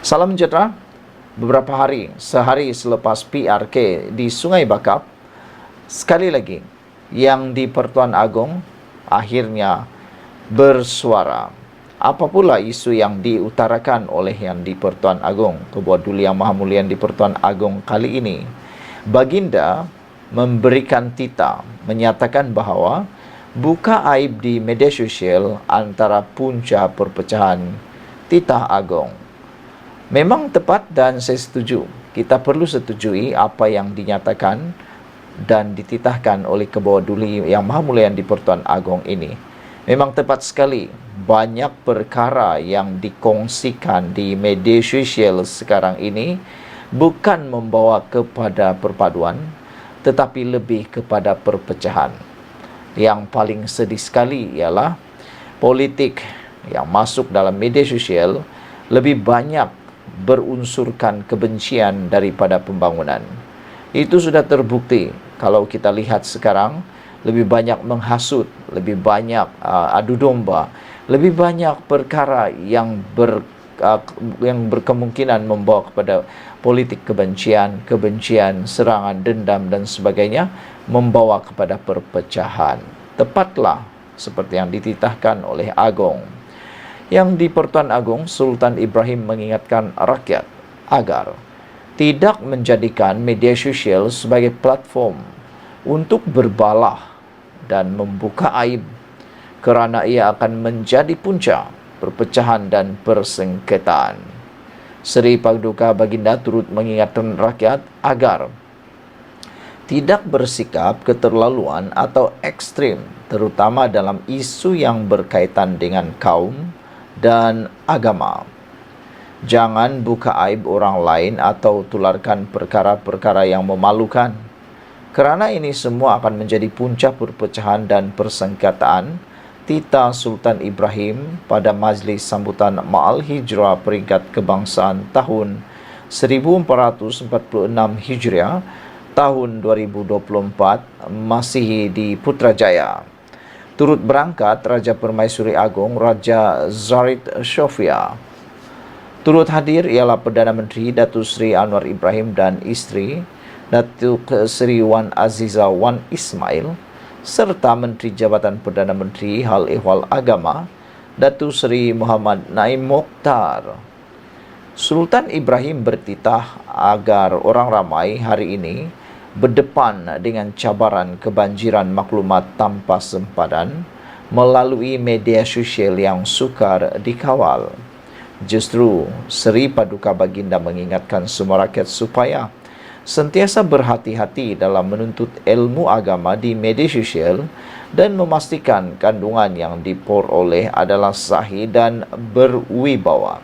Salam sejahtera. Beberapa sehari selepas PRK di Sungai Bakap, sekali lagi yang di Pertuan Agong akhirnya bersuara. Apa pula isu yang diutarakan oleh yang di Pertuan Agong, Ketua Duli Yang Maha Mulia di Pertuan Agong kali ini? Baginda memberikan tita, menyatakan bahawa buka aib di media sosial antara punca perpecahan titah agong. Memang tepat dan saya setuju. Kita perlu setujui apa yang dinyatakan dan dititahkan oleh Ketua Duli Yang Maha Mulia di Pertuan Agong ini. Memang tepat sekali. Banyak perkara yang dikongsikan di media sosial sekarang ini bukan membawa kepada perpaduan, tetapi lebih kepada perpecahan. Yang paling sedih sekali ialah politik yang masuk dalam media sosial lebih banyak berunsurkan kebencian daripada pembangunan. Itu sudah terbukti. Kalau kita lihat sekarang, lebih banyak menghasut, lebih banyak adu domba, lebih banyak perkara yang berkemungkinan membawa kepada politik kebencian, serangan, dendam dan sebagainya, membawa kepada perpecahan. Tepatlah seperti yang dititahkan oleh Agong. Yang di Pertuan Agong, Sultan Ibrahim mengingatkan rakyat agar tidak menjadikan media sosial sebagai platform untuk berbalah dan membuka aib, kerana ia akan menjadi punca perpecahan dan persengketaan. Seri Paduka Baginda turut mengingatkan rakyat agar tidak bersikap keterlaluan atau ekstrim, terutama dalam isu yang berkaitan dengan kaum dan agama. Jangan buka aib orang lain atau tularkan perkara-perkara yang memalukan, kerana ini semua akan menjadi punca perpecahan dan persengketaan. Tita Sultan Ibrahim pada Majlis Sambutan Ma'al Hijrah Peringkat Kebangsaan tahun 1446 Hijriah tahun 2024 Masihi di Putrajaya. Turut berangkat Raja Permaisuri Agong Raja Zaid Shofia. Turut hadir ialah Perdana Menteri Datuk Seri Anwar Ibrahim dan isteri Datuk Seri Wan Aziza Wan Ismail, serta Menteri Jabatan Perdana Menteri Hal Ehwal Agama Datuk Seri Muhammad Naim Mokhtar. Sultan Ibrahim bertitah agar orang ramai hari ini berdepan dengan cabaran kebanjiran maklumat tanpa sempadan melalui media sosial yang sukar dikawal. Justru Seri Paduka Baginda mengingatkan semua rakyat supaya sentiasa berhati-hati dalam menuntut ilmu agama di media sosial dan memastikan kandungan yang diperoleh adalah sahih dan berwibawa.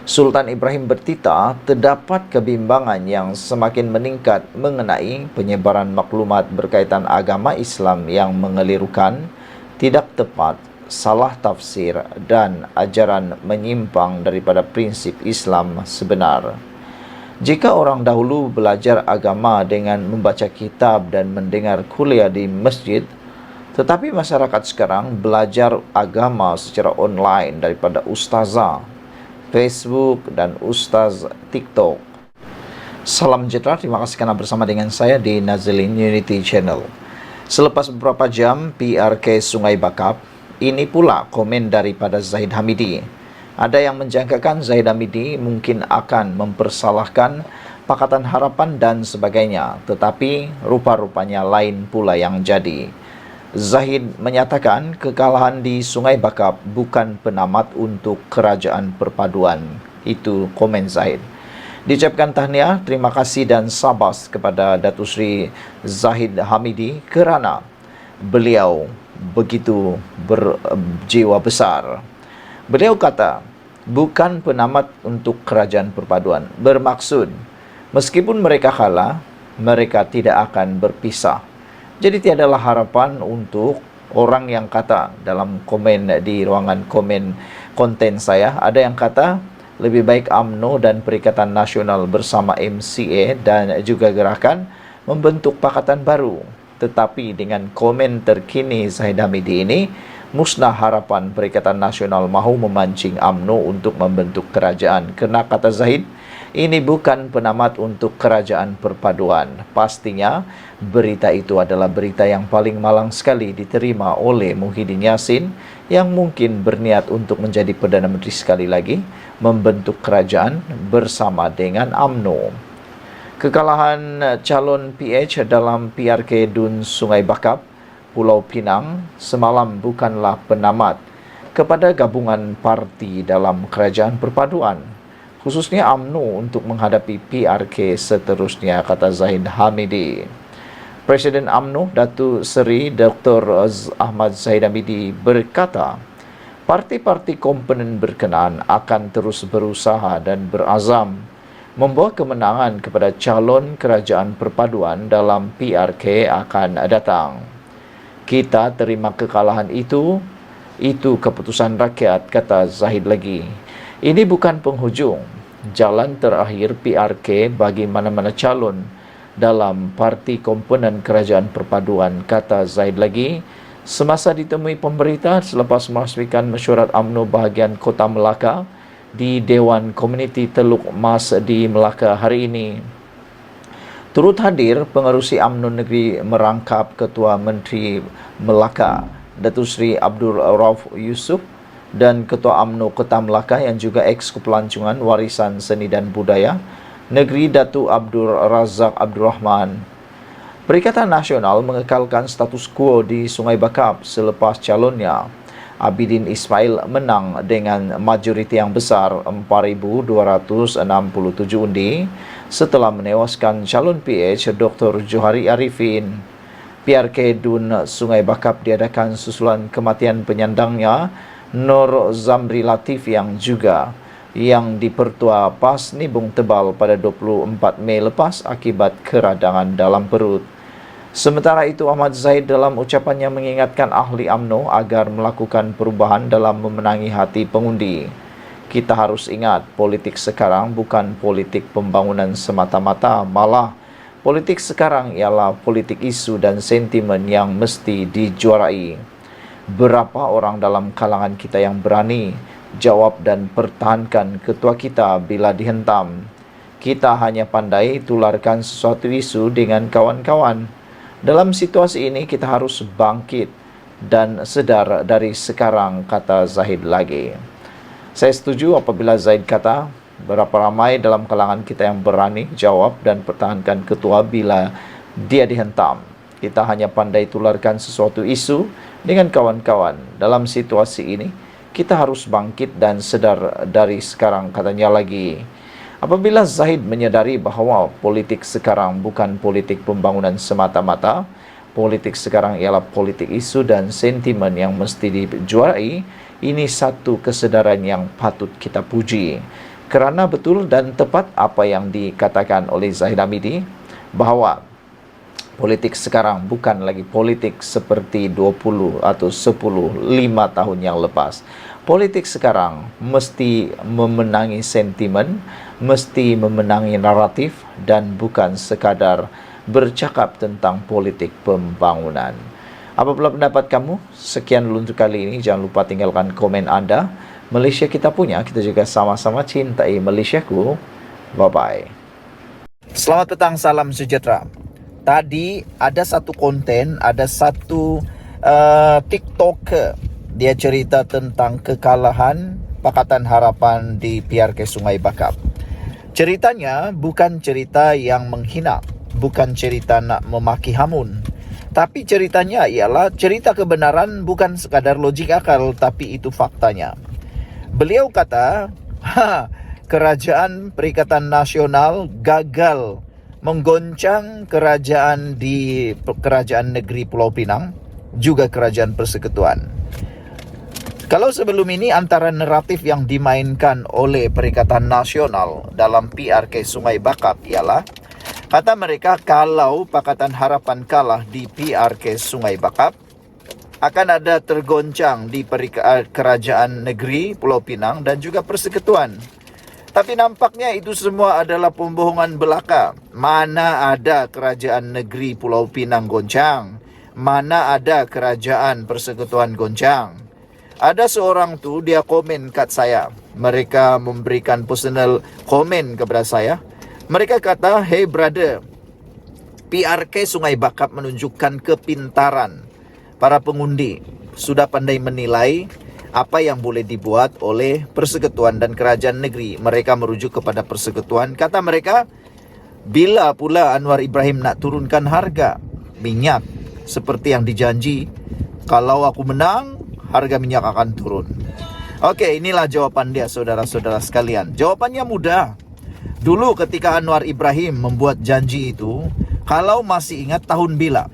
Sultan Ibrahim bertitah terdapat kebimbangan yang semakin meningkat mengenai penyebaran maklumat berkaitan agama Islam yang mengelirukan, tidak tepat, salah tafsir dan ajaran menyimpang daripada prinsip Islam sebenar. Jika orang dahulu belajar agama dengan membaca kitab dan mendengar kuliah di masjid, tetapi masyarakat sekarang belajar agama secara online daripada ustazah Facebook dan Ustaz TikTok. Salam sejahtera, terima kasih kerana bersama dengan saya di Nazilin Unity Channel. Selepas beberapa jam PRK Sungai Bakap, ini pula komen daripada Zahid Hamidi. Ada yang menjangkakan Zahid Hamidi mungkin akan mempersalahkan Pakatan Harapan dan sebagainya, tetapi rupa-rupanya lain pula yang jadi. Zahid menyatakan kekalahan di Sungai Bakap bukan penamat untuk kerajaan perpaduan. Itu komen Zahid. Diucapkan tahniah, terima kasih dan sabas kepada Datuk Seri Zahid Hamidi kerana beliau begitu berjiwa besar. Beliau kata, bukan penamat untuk kerajaan perpaduan. Bermaksud, meskipun mereka kalah, mereka tidak akan berpisah. Jadi tiadalah harapan untuk orang yang kata dalam komen di ruangan komen konten saya, ada yang kata lebih baik UMNO dan Perikatan Nasional bersama MCA dan juga gerakan membentuk pakatan baru. Tetapi dengan komen terkini Zahid Hamidi ini, musnah harapan Perikatan Nasional mahu memancing UMNO untuk membentuk kerajaan. Kena kata Zahid, ini bukan penamat untuk kerajaan perpaduan. Pastinya berita itu adalah berita yang paling malang sekali diterima oleh Muhyiddin Yassin yang mungkin berniat untuk menjadi Perdana Menteri sekali lagi, membentuk kerajaan bersama dengan UMNO. Kekalahan calon PH dalam PRK Dun Sungai Bakap, Pulau Pinang semalam bukanlah penamat kepada gabungan parti dalam kerajaan perpaduan, khususnya UMNO untuk menghadapi PRK seterusnya, kata Zahid Hamidi. Presiden UMNO Datuk Seri Dr. Ahmad Zahid Hamidi berkata, parti-parti komponen berkenaan akan terus berusaha dan berazam membawa kemenangan kepada calon kerajaan perpaduan dalam PRK akan datang. Kita terima kekalahan itu keputusan rakyat, kata Zahid lagi. Ini bukan penghujung, jalan terakhir PRK bagi mana-mana calon dalam parti komponen kerajaan perpaduan, kata Zahid lagi. Semasa ditemui pemberita selepas merasmikan mesyuarat UMNO bahagian Kota Melaka di Dewan Komuniti Teluk Mas di Melaka hari ini. Turut hadir pengerusi UMNO Negeri merangkap Ketua Menteri Melaka Datuk Seri Abdul Rauf Yusof dan Ketua UMNO Kota Melaka yang juga eks-Kepelancongan Warisan Seni dan Budaya Negeri Datuk Abdul Razak Abdul Rahman. Perikatan Nasional mengekalkan status quo di Sungai Bakap selepas calonnya Abidin Ismail menang dengan majoriti yang besar 4,267 undi setelah menewaskan calon PH Dr. Johari Arifin. PRK Dun Sungai Bakap diadakan susulan kematian penyandangnya Nur Zamri Latif yang dipertua pas nibung tebal pada 24 Mei lepas akibat keradangan dalam perut. Sementara itu, Ahmad Zahid dalam ucapannya mengingatkan ahli UMNO agar melakukan perubahan dalam memenangi hati pengundi. Kita harus ingat, politik sekarang bukan politik pembangunan semata-mata, malah politik sekarang ialah politik isu dan sentimen yang mesti dijuarai. Berapa orang dalam kalangan kita yang berani jawab dan pertahankan ketua kita bila dihentam? Kita hanya pandai tularkan sesuatu isu dengan kawan-kawan. Dalam situasi ini kita harus bangkit dan sedar dari sekarang, kata Zahid lagi. Saya setuju apabila Zahid kata berapa ramai dalam kalangan kita yang berani jawab dan pertahankan ketua bila dia dihentam. Kita hanya pandai tularkan sesuatu isu dengan kawan-kawan. Dalam situasi ini kita harus bangkit dan sedar dari sekarang, katanya lagi. Apabila Zahid menyadari bahawa politik sekarang bukan politik pembangunan semata-mata, politik sekarang ialah politik isu dan sentimen yang mesti dijuarai, ini satu kesedaran yang patut kita puji. Kerana betul dan tepat apa yang dikatakan oleh Zahid Hamidi, bahawa politik sekarang bukan lagi politik seperti 20 atau 5 tahun yang lepas. Politik sekarang mesti memenangi sentimen, mesti memenangi naratif dan bukan sekadar bercakap tentang politik pembangunan. Apabila pendapat kamu? Sekian dulu untuk kali ini. Jangan lupa tinggalkan komen anda. Malaysia kita punya, kita juga sama-sama cintai Malaysiaku. Bye-bye. Selamat petang, salam sejahtera. Tadi ada satu konten, ada satu TikToker. Dia cerita tentang kekalahan Pakatan Harapan di PRK Sungai Bakap. Ceritanya bukan cerita yang menghina, bukan cerita nak memaki hamun. Tapi ceritanya ialah cerita kebenaran, bukan sekadar logik akal, tapi itu faktanya. Beliau kata, kerajaan Perikatan Nasional gagal menggoncang kerajaan negeri Pulau Pinang, juga kerajaan persekutuan. Kalau sebelum ini antara naratif yang dimainkan oleh Perikatan Nasional dalam PRK Sungai Bakap ialah, kata mereka, kalau Pakatan Harapan kalah di PRK Sungai Bakap, akan ada tergoncang di kerajaan negeri Pulau Pinang dan juga persekutuan. Tapi nampaknya itu semua adalah pembohongan belaka. Mana ada kerajaan negeri Pulau Pinang goncang? mana ada kerajaan persekutuan goncang. Ada seorang tu dia komen kat saya. Mereka memberikan personal komen kepada saya. Mereka kata, "Hey brother, PRK Sungai Bakap menunjukkan kepintaran para pengundi. Sudah pandai menilai apa yang boleh dibuat oleh persekutuan dan kerajaan negeri." Mereka merujuk kepada persekutuan. Kata mereka, bila pula Anwar Ibrahim nak turunkan harga minyak seperti yang dijanji, kalau aku menang, harga minyak akan turun. Okey, inilah jawapan dia, saudara-saudara sekalian. Jawapannya mudah. Dulu ketika Anwar Ibrahim membuat janji itu, kalau masih ingat tahun bila?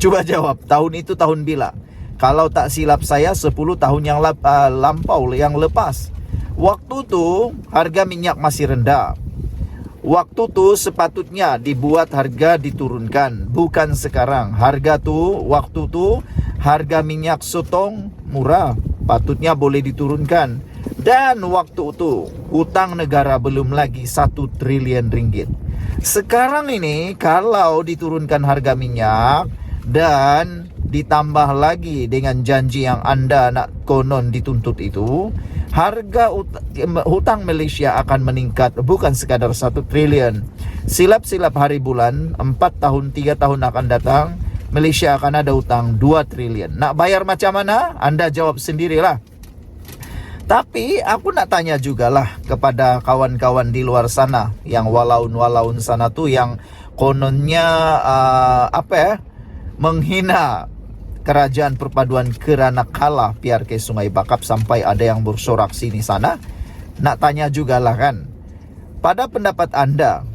Coba jawab, tahun itu tahun bila? Kalau tak silap saya 10 tahun yang lampau, yang lepas. Waktu tu harga minyak masih rendah. Waktu tu sepatutnya dibuat harga diturunkan, bukan sekarang. Waktu tu harga minyak sotong murah, patutnya boleh diturunkan. Dan waktu itu hutang negara belum lagi 1 triliun ringgit. Sekarang ini kalau diturunkan harga minyak dan ditambah lagi dengan janji yang anda nak konon dituntut itu, harga hutang Malaysia akan meningkat bukan sekadar 1 triliun. Silap-silap hari bulan 4 tahun 3 tahun akan datang, Malaysia akan ada hutang 2 triliun. Nak bayar macam mana? Anda jawab sendirilah. Tapi aku nak tanya jugalah kepada kawan-kawan di luar sana, yang walaun-walaun sana tu yang kononnya menghina kerajaan perpaduan kerana kalah PRK Sungai Bakap sampai ada yang bersorak sini sana. Nak tanya jugalah kan, pada pendapat anda,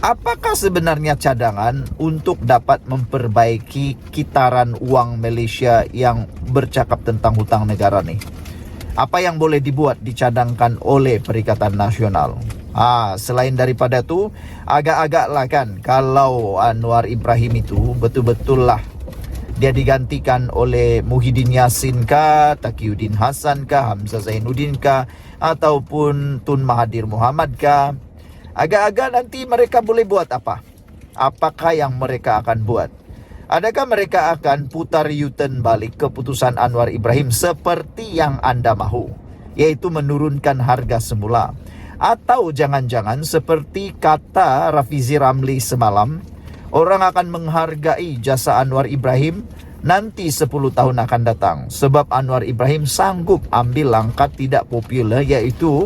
apakah sebenarnya cadangan untuk dapat memperbaiki kitaran wang Malaysia yang bercakap tentang hutang negara ni? Apa yang boleh dibuat, dicadangkan oleh Perikatan Nasional? Selain daripada tu, agak-agak lah kan, kalau Anwar Ibrahim itu betul-betul lah dia digantikan oleh Muhyiddin Yassin kah, Taqiyuddin Hasan kah, Hamzah Zainuddin kah, ataupun Tun Mahathir Mohamad kah, agak-agak nanti mereka boleh buat apa? Apakah yang mereka akan buat? Adakah mereka akan putar U-turn balik keputusan Anwar Ibrahim seperti yang anda mahu, yaitu menurunkan harga semula? Atau jangan-jangan seperti kata Rafizi Ramli semalam, orang akan menghargai jasa Anwar Ibrahim nanti 10 tahun akan datang, sebab Anwar Ibrahim sanggup ambil langkah tidak popular, iaitu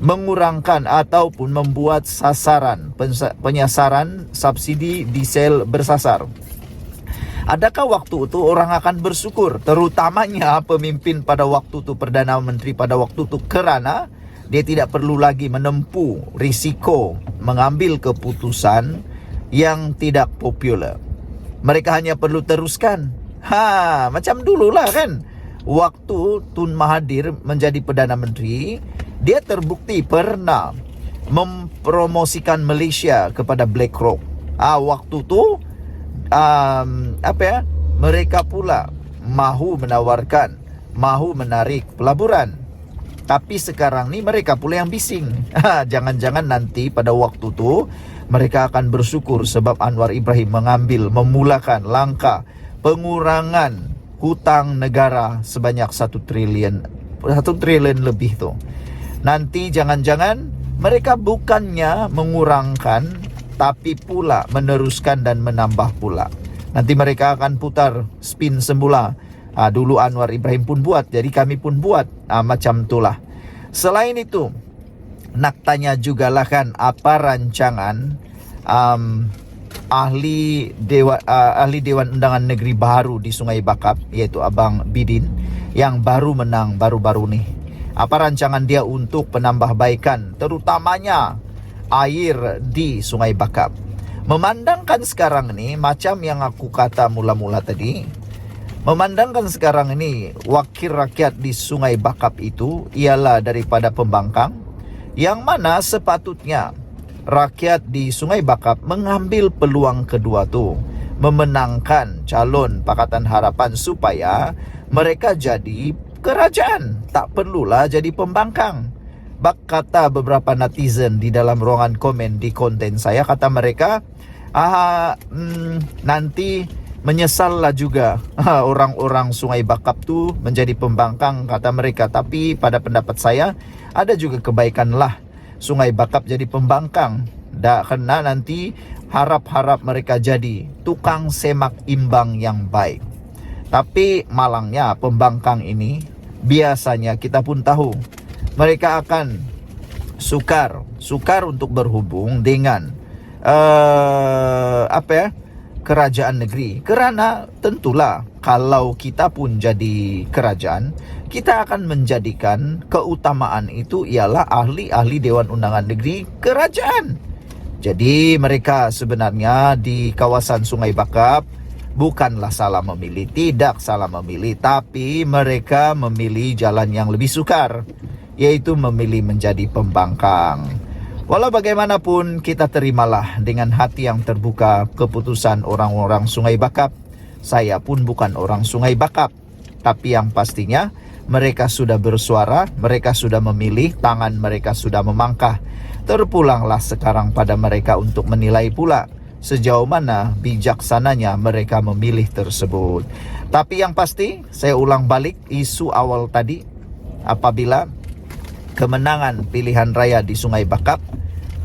mengurangkan ataupun membuat penyasaran subsidi diesel bersasar. Adakah waktu itu orang akan bersyukur, terutamanya pemimpin pada waktu itu, Perdana Menteri pada waktu itu, kerana dia tidak perlu lagi menempuh risiko mengambil keputusan yang tidak popular. Mereka hanya perlu teruskan. Macam dululah kan, waktu Tun Mahathir menjadi Perdana Menteri, dia terbukti pernah mempromosikan Malaysia kepada BlackRock. Waktu tu mereka pula mahu menawarkan, mahu menarik pelaburan. Tapi sekarang ni mereka pula yang bising. Jangan-jangan nanti pada waktu tu mereka akan bersyukur sebab Anwar Ibrahim memulakan langkah pengurangan hutang negara sebanyak 1 triliun lebih tu. Nanti jangan-jangan mereka bukannya mengurangkan, tapi pula meneruskan dan menambah pula. Nanti mereka akan putar spin semula. Dulu Anwar Ibrahim pun buat, jadi kami pun buat. Macam itulah. Selain itu, nak tanya jugalah kan, apa rancangan ahli Dewan Undangan Negeri baru di Sungai Bakap, iaitu Abang Bidin, yang baru menang baru-baru ni. Apa rancangan dia untuk penambahbaikan, terutamanya air di Sungai Bakap? Memandangkan sekarang ni, macam yang aku kata mula-mula tadi, memandangkan sekarang ini wakil rakyat di Sungai Bakap itu ialah daripada pembangkang, yang mana sepatutnya rakyat di Sungai Bakap mengambil peluang kedua tu, memenangkan calon Pakatan Harapan supaya mereka jadi kerajaan, tak perlulah jadi pembangkang. Kata beberapa netizen di dalam ruangan komen di konten saya, kata mereka, nanti Menyesallah juga orang-orang Sungai Bakap tu menjadi pembangkang, kata mereka. Tapi pada pendapat saya, ada juga kebaikanlah Sungai Bakap jadi pembangkang. Karena nanti harap-harap mereka jadi tukang semak imbang yang baik. Tapi malangnya pembangkang ini, biasanya kita pun tahu, mereka akan sukar untuk berhubung dengan kerajaan negeri. Kerana tentulah kalau kita pun jadi kerajaan, kita akan menjadikan keutamaan itu ialah ahli-ahli Dewan Undangan Negeri Kerajaan. Jadi mereka sebenarnya di kawasan Sungai Bakap bukanlah salah memilih, tidak salah memilih, tapi mereka memilih jalan yang lebih sukar, yaitu memilih menjadi pembangkang. Walau bagaimanapun, kita terimalah dengan hati yang terbuka keputusan orang-orang Sungai Bakap. Saya pun bukan orang Sungai Bakap, tapi yang pastinya mereka sudah bersuara, mereka sudah memilih, tangan mereka sudah memangkah. Terpulanglah sekarang pada mereka untuk menilai pula sejauh mana bijaksananya mereka memilih tersebut. Tapi yang pasti, saya ulang balik isu awal tadi, apabila kemenangan pilihan raya di Sungai Bakap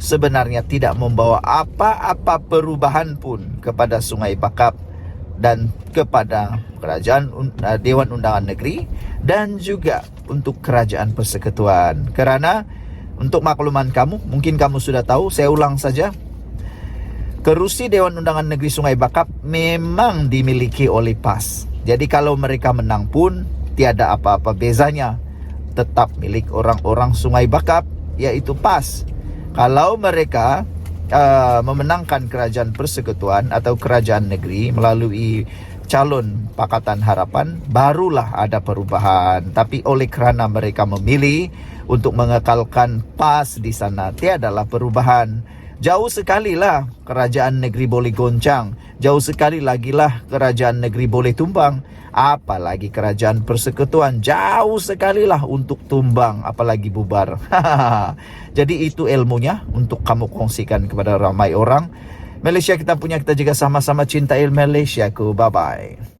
sebenarnya tidak membawa apa-apa perubahan pun kepada Sungai Bakap dan kepada kerajaan Dewan Undangan Negeri dan juga untuk kerajaan persekutuan. Kerana untuk makluman kamu, mungkin kamu sudah tahu, saya ulang saja, kerusi Dewan Undangan Negeri Sungai Bakap memang dimiliki oleh PAS. Jadi kalau mereka menang pun tiada apa-apa bezanya, tetap milik orang-orang Sungai Bakap, yaitu PAS. Kalau mereka memenangkan kerajaan persekutuan atau kerajaan negeri melalui calon Pakatan Harapan, barulah ada perubahan. Tapi oleh kerana mereka memilih untuk mengekalkan PAS di sana, tiadalah perubahan. Jauh sekali lah kerajaan negeri boleh goncang, jauh sekali lagi lah kerajaan negeri boleh tumbang, apalagi kerajaan persekutuan jauh sekali lah untuk tumbang, apalagi bubar. Jadi itu ilmunya untuk kamu kongsikan kepada ramai orang. Malaysia kita punya, kita juga sama-sama cintai Malaysia ku. Bye-bye.